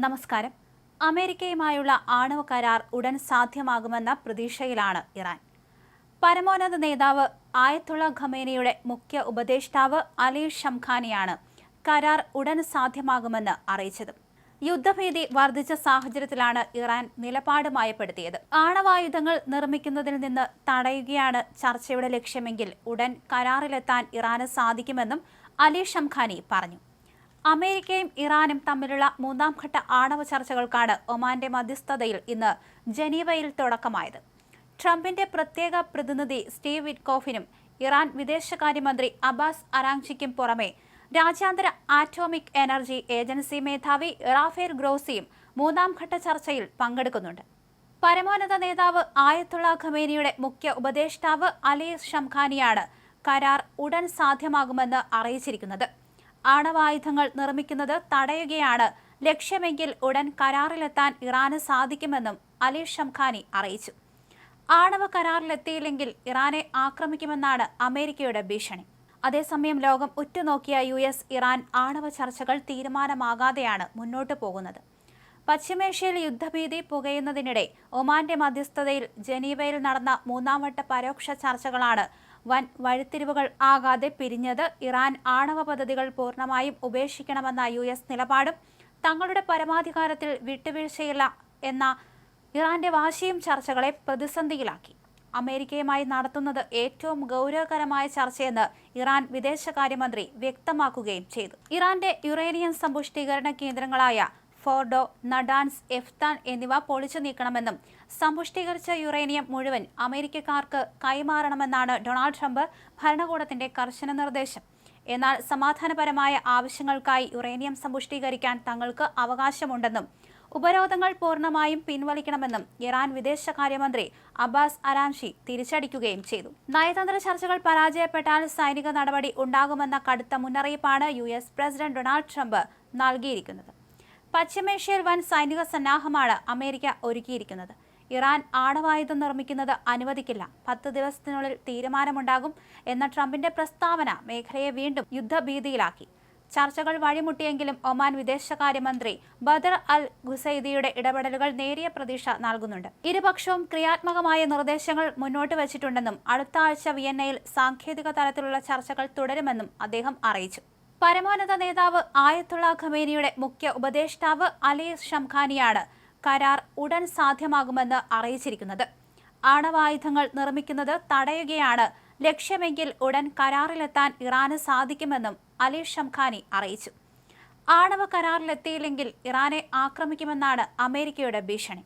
നമസ്കാരം. അമേരിക്കയുമായുള്ള ആണവ കരാർ ഉടൻ സാധ്യമാകുമെന്ന പ്രതീക്ഷയിലാണ് ഇറാൻ. പരമോന്നത നേതാവ് ആയത്തുള്ള ഖമേനിയുടെ മുഖ്യ ഉപദേഷ്ടാവ് അലി ഷംഖാനിയാണ് കരാർ ഉടൻ സാധ്യമാകുമെന്ന് അറിയിച്ചത്. യുദ്ധഭീതി വർദ്ധിച്ച സാഹചര്യത്തിലാണ് ഇറാൻ നിലപാട് മയപ്പെടുത്തിയത്. ആണവായുധങ്ങൾ നിർമ്മിക്കുന്നതിൽ നിന്ന് തടയുകയാണ് ചർച്ചയുടെ ലക്ഷ്യമെങ്കിൽ ഉടൻ കരാറിലെത്താൻ ഇറാന് സാധിക്കുമെന്നും അലി ഷംഖാനി പറഞ്ഞു. അമേരിക്കയും ഇറാനും തമ്മിലുള്ള മൂന്നാം ഘട്ട ആണവ ചർച്ചകൾക്കാണ് ഒമാന്റെ മധ്യസ്ഥതയിൽ ഇന്ന് ജനീവയിൽ തുടക്കമായത്. ട്രംപിന്റെ പ്രത്യേക പ്രതിനിധി സ്റ്റീവ് വിറ്റ്കോഫിനും ഇറാൻ വിദേശകാര്യമന്ത്രി അബ്ബാസ് അറാങ്ചിക്കും പുറമെ രാജ്യാന്തര ആറ്റോമിക് എനർജി ഏജൻസി മേധാവി റാഫേൽ ഗ്രോസിയും മൂന്നാം ഘട്ട ചർച്ചയിൽ പങ്കെടുക്കുന്നുണ്ട്. പരമോന്നത നേതാവ് ആയത്തുള്ള ഖമേനിയുടെ മുഖ്യ ഉപദേഷ്ടാവ് അലി ഷംഖാനിയാണ് കരാർ ഉടൻ സാധ്യമാകുമെന്ന് അറിയിച്ചിരിക്കുന്നത്. ആണവായുധങ്ങൾ നിർമ്മിക്കുന്നത് തടയുകയാണ് ലക്ഷ്യമെങ്കിൽ ഉടൻ കരാറിലെത്താൻ ഇറാന് സാധിക്കുമെന്നും അലി ഷംഖാനി അറിയിച്ചു. ആണവ കരാറിലെത്തിയില്ലെങ്കിൽ ഇറാനെ ആക്രമിക്കുമെന്നാണ് അമേരിക്കയുടെ ഭീഷണി. അതേസമയം ലോകം ഉറ്റുനോക്കിയ US ഇറാൻ ആണവ ചർച്ചകൾ തീരുമാനമാകാതെയാണ് മുന്നോട്ടു പോകുന്നത്. പശ്ചിമേഷ്യയിൽ യുദ്ധഭീതി പുകയുന്നതിനിടെ ഒമാന്റെ മധ്യസ്ഥതയിൽ ജനീവയിൽ നടന്ന മൂന്നാം വട്ട പരോക്ഷ ചർച്ചകളാണ് വൻ വഴിത്തിരിവുകൾ ആകാതെ പിരിഞ്ഞത്. ഇറാൻ ആണവ പദ്ധതികൾ പൂർണ്ണമായും ഉപേക്ഷിക്കണമെന്ന US നിലപാടും തങ്ങളുടെ പരമാധികാരത്തിൽ വിട്ടുവീഴ്ചയില്ല എന്ന ഇറാന്റെ വാശിയും ചർച്ചകളെ പ്രതിസന്ധിയിലാക്കി. അമേരിക്കയുമായി നടത്തുന്നത് ഏറ്റവും ഗൗരവകരമായ ചർച്ചയെന്ന് ഇറാൻ വിദേശകാര്യമന്ത്രി വ്യക്തമാക്കുകയും ചെയ്തു. ഇറാന്റെ യുറേനിയം സമ്പുഷ്ടീകരണ കേന്ദ്രങ്ങളായ ഫോർഡോ, നഡാൻസ്, എഫ്താൻ എന്നിവ പൊളിച്ചു നീക്കണമെന്നും സമ്പുഷ്ടീകരിച്ച യുറേനിയം മുഴുവൻ അമേരിക്കക്കാർക്ക് കൈമാറണമെന്നാണ് ഡൊണാൾഡ് ട്രംപ് ഭരണകൂടത്തിന്റെ കർശന നിർദ്ദേശം. എന്നാൽ സമാധാനപരമായ ആവശ്യങ്ങൾക്കായി യുറേനിയം സമ്പുഷ്ടീകരിക്കാൻ തങ്ങൾക്ക് അവകാശമുണ്ടെന്നും ഉപരോധങ്ങൾ പൂർണ്ണമായും പിൻവലിക്കണമെന്നും ഇറാൻ വിദേശകാര്യമന്ത്രി അബ്ബാസ് അരാംചി തിരിച്ചടിക്കുകയും ചെയ്തു. നയതന്ത്ര ചർച്ചകൾ പരാജയപ്പെട്ടാൽ സൈനിക നടപടി ഉണ്ടാകുമെന്ന കടുത്ത മുന്നറിയിപ്പാണ് US പ്രസിഡന്റ് ഡൊണാൾഡ് ട്രംപ് നൽകിയിരിക്കുന്നത്. പശ്ചിമേഷ്യയിൽ വൻ സൈനിക സന്നാഹമാണ് അമേരിക്ക ഒരുക്കിയിരിക്കുന്നത്. ഇറാൻ ആണവായുധം നിർമ്മിക്കുന്നത് അനുവദിക്കില്ല, 10 ദിവസത്തിനുള്ളിൽ തീരുമാനമുണ്ടാകും എന്ന ട്രംപിന്റെ പ്രസ്താവന മേഖലയെ വീണ്ടും യുദ്ധഭീതിയിലാക്കി. ചർച്ചകൾ വഴിമുട്ടിയെങ്കിലും ഒമാൻ വിദേശകാര്യമന്ത്രി ബദർ അൽ ഖുസൈദിയുടെ ഇടപെടലുകൾ നേരിയ പ്രതീക്ഷ നൽകുന്നുണ്ട്. ഇരുപക്ഷവും ക്രിയാത്മകമായ നിർദ്ദേശങ്ങൾ മുന്നോട്ട് വച്ചിട്ടുണ്ടെന്നും അടുത്ത ആഴ്ച വിയന്നയിൽ സാങ്കേതിക തലത്തിലുള്ള ചർച്ചകൾ തുടരുമെന്നും അദ്ദേഹം അറിയിച്ചു. പരമോന്നത നേതാവ് ആയത്തുള്ള ഖമേനിയുടെ മുഖ്യ ഉപദേഷ്ടാവ് അലി ഷംഖാനിയാണ് കരാർ ഉടൻ സാധ്യമാകുമെന്ന് അറിയിച്ചിരിക്കുന്നത്. ആണവായുധങ്ങൾ നിർമ്മിക്കുന്നത് തടയുകയാണ് ലക്ഷ്യമെങ്കിൽ ഉടൻ കരാറിലെത്താൻ ഇറാന് സാധിക്കുമെന്നും അലി ഷംഖാനി അറിയിച്ചു. ആണവ കരാറിലെത്തിയില്ലെങ്കിൽ ഇറാനെ ആക്രമിക്കുമെന്നാണ് അമേരിക്കയുടെ ഭീഷണി.